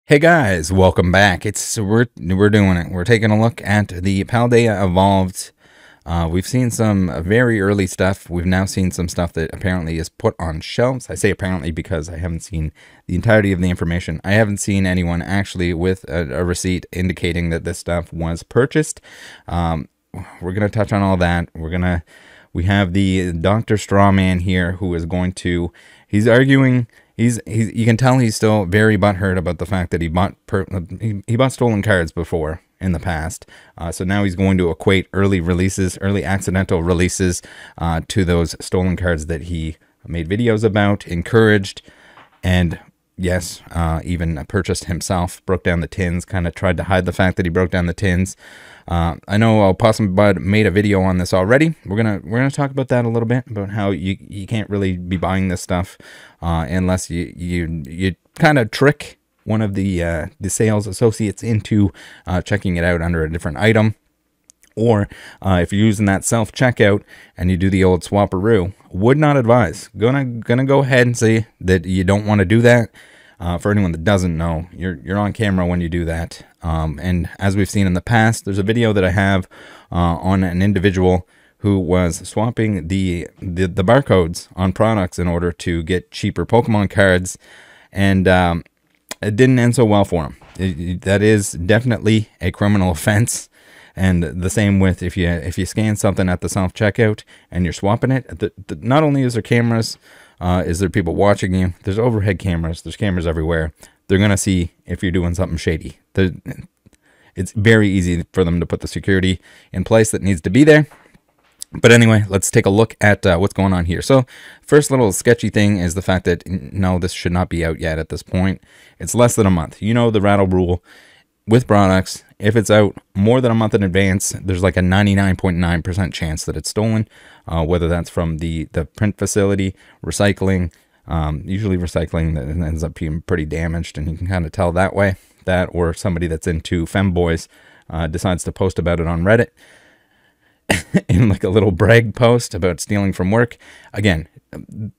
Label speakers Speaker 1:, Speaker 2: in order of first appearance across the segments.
Speaker 1: Hey guys, welcome back. We're doing it. We're taking a look at the Paldea Evolved. We've seen some very early stuff. We've now seen some stuff that apparently is put on shelves. I say apparently because I haven't seen the entirety of the information. I haven't seen anyone actually with a receipt indicating that this stuff was purchased. We're gonna touch on all that. We have the Dr. Strawman here who is going to. He's arguing. You can tell he's still very butthurt about the fact that he bought stolen cards before in the past. So now he's going to equate early accidental releases to those stolen cards that he made videos about, encouraged, and yes, even purchased himself. Broke down the tins, kind of tried to hide the fact that he broke down the tins. I know Possum Bud made a video on this already. We're gonna talk about that a little bit, about how you can't really be buying this stuff unless you kind of trick one of the sales associates into checking it out under a different item. Or if you're using that self-checkout and you do the old swapperoo, would not advise. Gonna go ahead and say that you don't want to do that. For anyone that doesn't know, you're on camera when you do that. And as we've seen in the past, there's a video that I have on an individual who was swapping the barcodes on products in order to get cheaper Pokemon cards, and it didn't end so well for him. That is definitely a criminal offense. And the same with if you scan something at the self-checkout and you're swapping it, not only is there cameras, is there people watching you, there's overhead cameras, there's cameras everywhere. They're going to see if you're doing something shady. It's very easy for them to put the security in place that needs to be there. But anyway, let's take a look at what's going on here. So first little sketchy thing is the fact that, no, this should not be out yet at this point. It's less than a month. You know the rattle rule with products. If it's out more than a month in advance, there's like a 99.9% chance that it's stolen, whether that's from the print facility, recycling, usually recycling that ends up being pretty damaged, and you can kind of tell that way. That, or somebody that's into femboys decides to post about it on Reddit in like a little brag post about stealing from work. Again,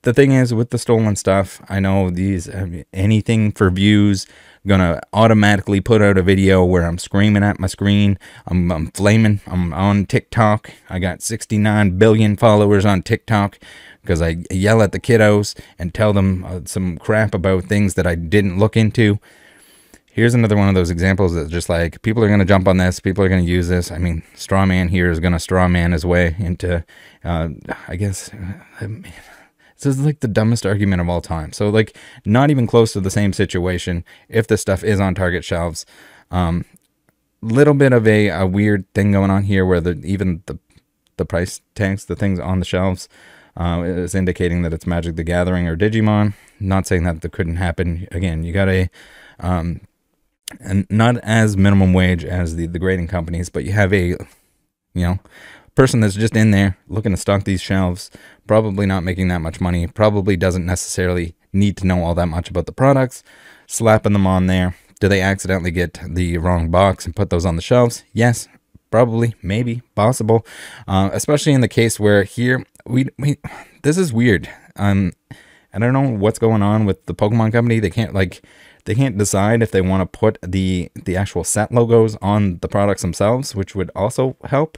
Speaker 1: the thing is with the stolen stuff, I know these, anything for views, gonna automatically put out a video where I'm screaming at my screen. I'm flaming. I'm on TikTok. I got 69 billion followers on TikTok because I yell at the kiddos and tell them some crap about things that I didn't look into. Here's another one of those examples that's just like, people are going to jump on this. People are going to use this. I mean, Strawman here is going to strawman his way into, I guess, this is like the dumbest argument of all time. So like not even close to the same situation if this stuff is on Target shelves. Little bit of a weird thing going on here where even the price tags, the things on the shelves, is indicating that it's Magic the Gathering or Digimon. Not saying that couldn't happen. Again, you got and not as minimum wage as the grading companies, but you have a, person that's just in there looking to stock these shelves, probably not making that much money, probably doesn't necessarily need to know all that much about the products, slapping them on there. Do they accidentally get the wrong box and put those on the shelves? Yes, probably, maybe, possible. Especially in the case where here, this is weird. I don't know what's going on with the Pokemon company. They can't decide if they want to put the actual set logos on the products themselves, which would also help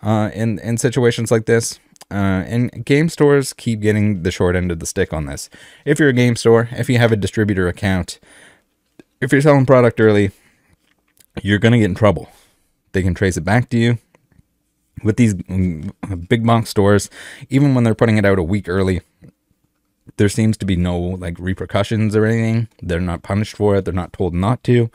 Speaker 1: in situations like this. And game stores keep getting the short end of the stick on this. If you're a game store, if you have a distributor account, if you're selling product early, you're going to get in trouble. They can trace it back to you. With these big box stores, even when they're putting it out a week early, there seems to be no like repercussions or anything. They're not punished for it. They're not told not to.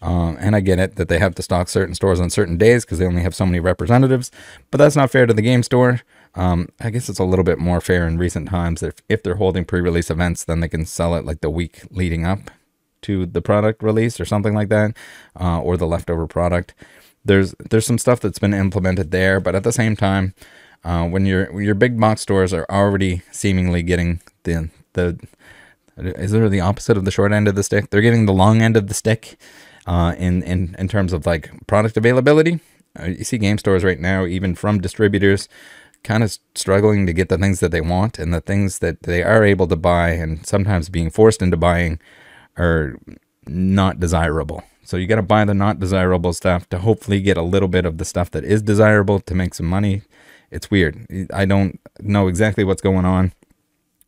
Speaker 1: And I get it that they have to stock certain stores on certain days because they only have so many representatives, but that's not fair to the game store. I guess it's a little bit more fair in recent times that if they're holding pre-release events, then they can sell it like the week leading up to the product release or something like that, or the leftover product. There's some stuff that's been implemented there, but at the same time, when your big box stores are already seemingly getting is there the opposite of the short end of the stick? They're getting the long end of the stick in terms of like product availability. You see game stores right now, even from distributors, kind of struggling to get the things that they want, and the things that they are able to buy and sometimes being forced into buying are not desirable. So you got to buy the not desirable stuff to hopefully get a little bit of the stuff that is desirable to make some money. It's weird. I don't know exactly what's going on.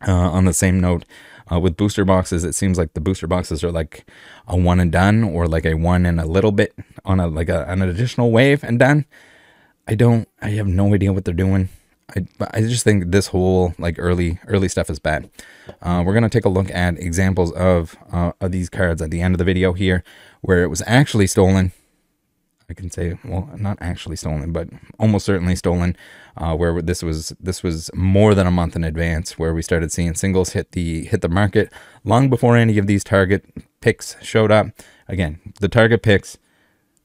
Speaker 1: On the same note, with booster boxes, it seems like the booster boxes are like a one and done, or like a one and a little bit on an additional wave and done. I have no idea what they're doing. I just think this whole like early stuff is bad. We're gonna take a look at examples of these cards at the end of the video here, where it was actually stolen. I can say, well, not actually stolen, but almost certainly stolen. Where this was more than a month in advance, where we started seeing singles hit the market long before any of these target picks showed up. Again, the target picks,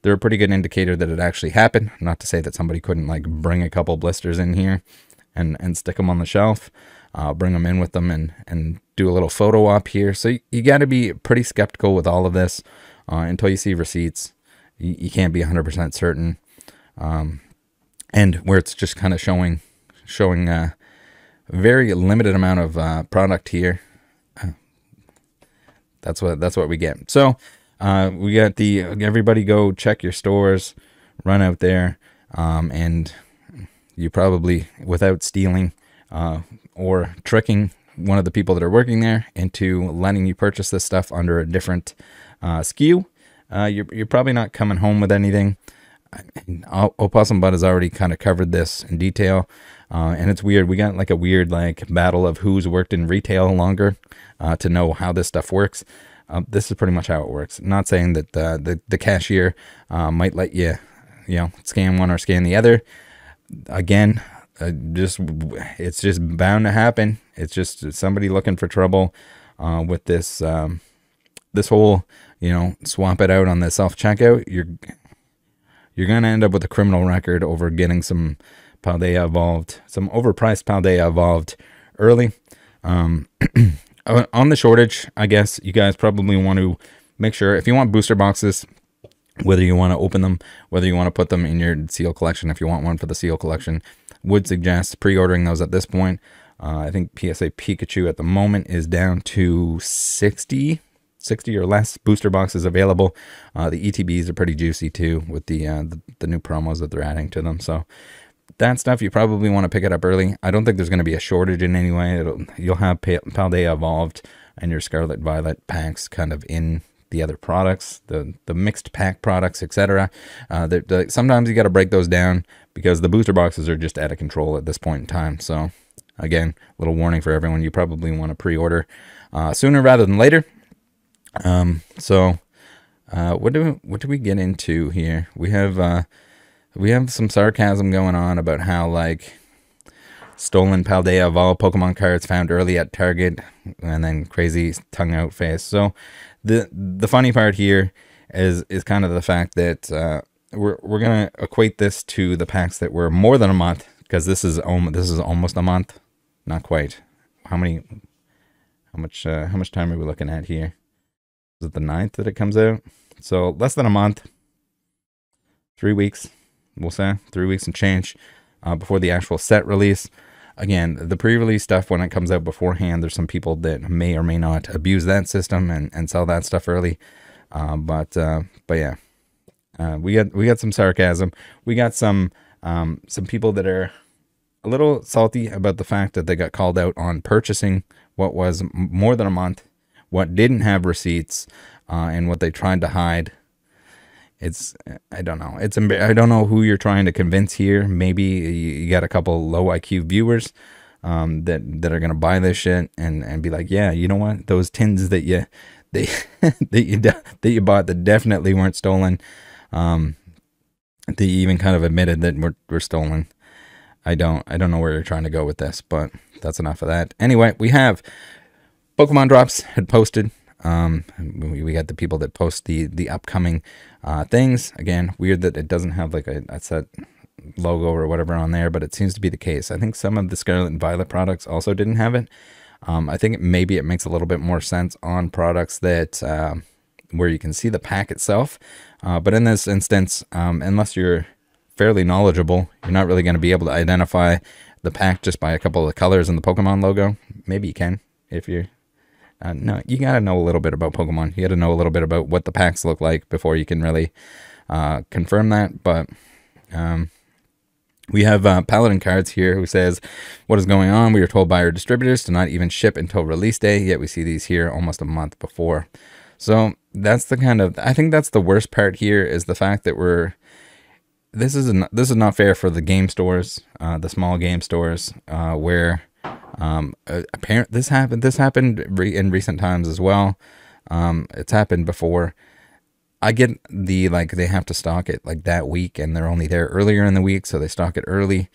Speaker 1: they're a pretty good indicator that it actually happened. Not to say that somebody couldn't like bring a couple blisters in here and stick them on the shelf, bring them in with them and do a little photo op here. So you got to be pretty skeptical with all of this until you see receipts. You can't be 100% certain. And where it's just kind of showing a very limited amount of product here. That's what we get. So we got everybody go check your stores, run out there, and you probably, without stealing or tricking one of the people that are working there into letting you purchase this stuff under a different SKU, you're probably not coming home with anything. Opossum Bud has already kind of covered this in detail, and it's weird. We got like a weird like battle of who's worked in retail longer to know how this stuff works. This is pretty much how it works. Not saying that the cashier might let you scan one or scan the other. Again, it's just bound to happen. It's just somebody looking for trouble with this this whole swap it out on the self checkout. You're going to end up with a criminal record over getting some Paldea evolved, some overpriced Paldea evolved early. On the shortage, I guess you guys probably want to make sure, if you want booster boxes, whether you want to open them, whether you want to put them in your seal collection, if you want one for the seal collection, would suggest pre-ordering those at this point. I think PSA Pikachu at the moment is down to 60 or less booster boxes available. The ETBs are pretty juicy too, with the new promos that they're adding to them. So that stuff, you probably want to pick it up early. I don't think there's going to be a shortage in any way. You'll have Paldea Evolved and your Scarlet Violet packs kind of in the other products, the mixed pack products, etc. Sometimes you got to break those down because the booster boxes are just out of control at this point in time. So again, little warning for everyone: you probably want to pre-order sooner rather than later. What do we get into here? We have some sarcasm going on about how like stolen Paldea of all Pokemon cards found early at Target, and then crazy tongue out face. So the funny part here is kind of the fact that we're gonna equate this to the packs that were more than a month, because this is almost a month, not quite. How much time are we looking at here? Is it the 9th that it comes out? So less than a month, 3 weeks, we'll say 3 weeks and change before the actual set release. Again, the pre-release stuff, when it comes out beforehand, there's some people that may or may not abuse that system and sell that stuff early. But yeah, we got some sarcasm. We got some people that are a little salty about the fact that they got called out on purchasing what was more than a month, what didn't have receipts, and what they tried to hide. I don't know. I don't know who you're trying to convince here. Maybe you got a couple low IQ viewers that are gonna buy this shit and be like, yeah, you know what? Those tins that you bought that definitely weren't stolen. They even kind of admitted that were stolen. I don't know where you're trying to go with this, but that's enough of that. Anyway, we have Pokemon Drops had posted. We got the people that post the upcoming things. Again, weird that it doesn't have like a set logo or whatever on there, but it seems to be the case. I think some of the Scarlet and Violet products also didn't have it. I think maybe it makes a little bit more sense on products that where you can see the pack itself. But in this instance, unless you're fairly knowledgeable, you're not really going to be able to identify the pack just by a couple of the colors in the Pokemon logo. Maybe you can if you're No, you got to know a little bit about Pokemon. You got to know a little bit about what the packs look like before you can really confirm that. But we have Paladin Cards here who says, what is going on? We were told by our distributors to not even ship until release day, yet we see these here almost a month before. So that's the kind of, I think that's the worst part here, is the fact that this is not fair for the game stores, the small game stores, where apparently this happened in recent times as well. It's happened before. I get the, like, they have to stock it like that week, and they're only there earlier in the week, so they stock it early.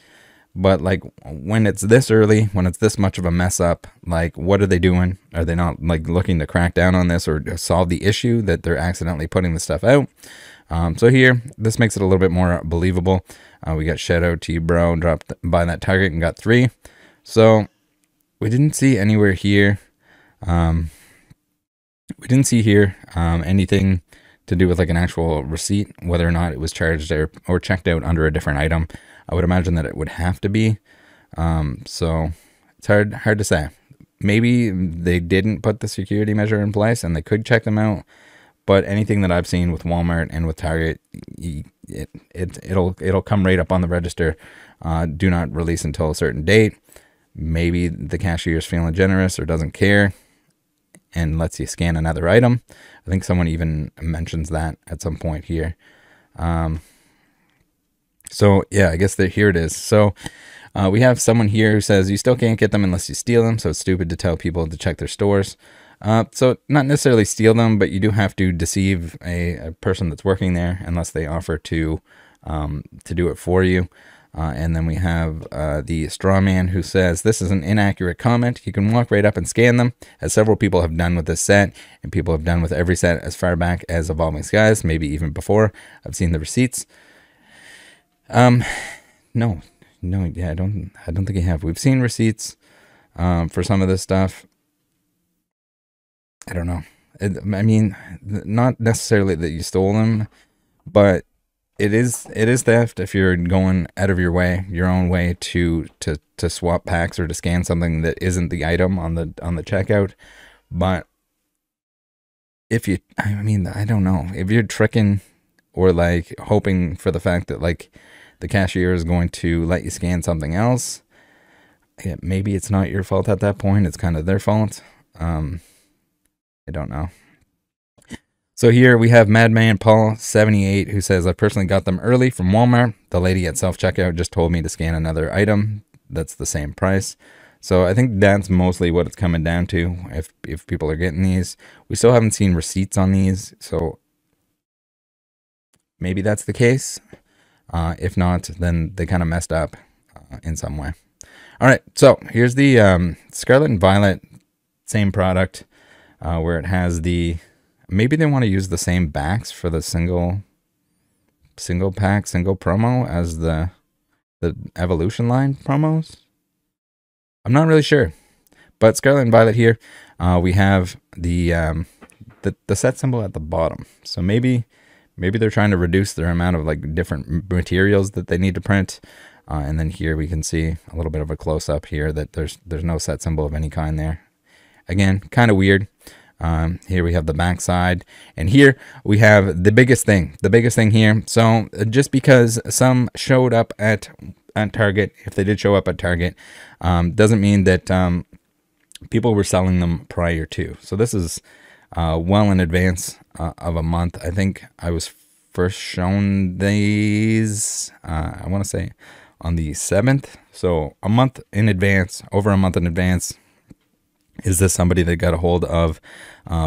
Speaker 1: But like when it's this early, when it's this much of a mess up, like what are they doing? Are they not like looking to crack down on this or solve the issue that they're accidentally putting the stuff out? So here, this makes it a little bit more believable. We got shout out to you, bro, dropped by that target and got 3. So we didn't see anywhere here. We didn't see here anything to do with like an actual receipt, whether or not it was charged or checked out under a different item. I would imagine that it would have to be. So it's hard to say. Maybe they didn't put the security measure in place and they could check them out. But anything that I've seen with Walmart and with Target, it'll come right up on the register. Do not release until a certain date. Maybe the cashier's feeling generous or doesn't care and lets you scan another item. I think someone even mentions that at some point here. So yeah, I guess here it is. So we have someone here who says you still can't get them unless you steal them. So it's stupid to tell people to check their stores. So not necessarily steal them, but you do have to deceive a person that's working there unless they offer to do it for you. And then we have the straw man who says this is an inaccurate comment. You can walk right up and scan them, as several people have done with this set, and people have done with every set as far back as Evolving Skies, maybe even before. I've seen the receipts. No, yeah, I don't think you have. We've seen receipts for some of this stuff. I don't know. I mean, not necessarily that you stole them, but it is theft if you're going out of your own way to swap packs or to scan something that isn't the item on the checkout. But if you, I mean, I don't know, if you're tricking or like hoping for the fact that like the cashier is going to let you scan something else, yeah, maybe it's not your fault at that point. It's kind of their fault. I don't know. So here we have Madman Paul 78 who says, I personally got them early from Walmart. The lady at self-checkout just told me to scan another item that's the same price. So I think that's mostly what it's coming down to if people are getting these. We still haven't seen receipts on these, so maybe that's the case. If not, then they kind of messed up in some way. All right, so here's the Scarlet and Violet, same product, where it has the... Maybe they want to use the same backs for the single pack, single promo as the Evolution line promos. I'm not really sure. But Scarlet and Violet here, we have the set symbol at the bottom. So maybe they're trying to reduce their amount of like different materials that they need to print. And then here we can see a little bit of a close up here that there's no set symbol of any kind there. Again, kind of weird. Here we have the back side, and here we have the biggest thing here. So just because some showed up at Target, if they did show up at Target, doesn't mean that people were selling them prior to. So this is well in advance of a month. I think I was first shown these, I want to say on the 7th. So a month in advance, over a month in advance. Is this somebody that got a hold of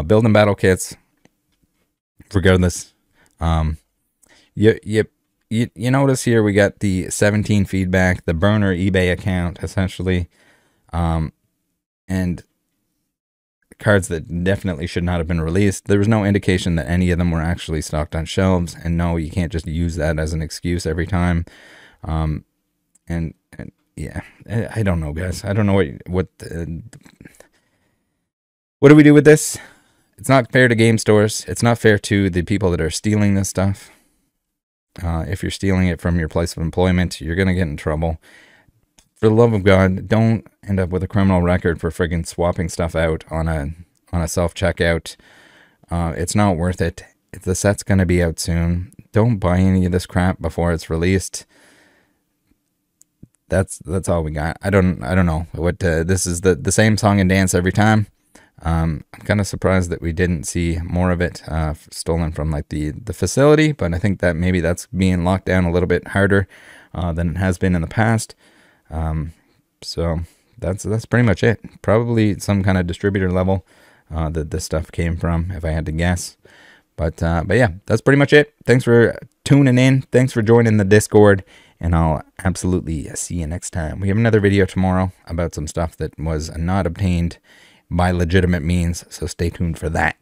Speaker 1: build and battle kits? Regardless, you notice here we got the 17 feedback, the burner eBay account essentially, and cards that definitely should not have been released. There was no indication that any of them were actually stocked on shelves, and no, you can't just use that as an excuse every time. And yeah, I don't know, guys. I don't know what do we do with this? It's not fair to game stores. It's not fair to the people that are stealing this stuff. If you're stealing it from your place of employment, you're going to get in trouble. For the love of God, don't end up with a criminal record for friggin' swapping stuff out on on a self-checkout. It's not worth it. The set's going to be out soon. Don't buy any of this crap before it's released. That's all we got. I don't know what this is the same song and dance every time. I'm kind of surprised that we didn't see more of it stolen from like the facility, but I think that maybe that's being locked down a little bit harder than it has been in the past. So that's pretty much it. Probably some kind of distributor level that this stuff came from, if I had to guess. But yeah, that's pretty much it. Thanks for tuning in. Thanks for joining the Discord. And I'll absolutely see you next time. We have another video tomorrow about some stuff that was not obtained by legitimate means. So stay tuned for that.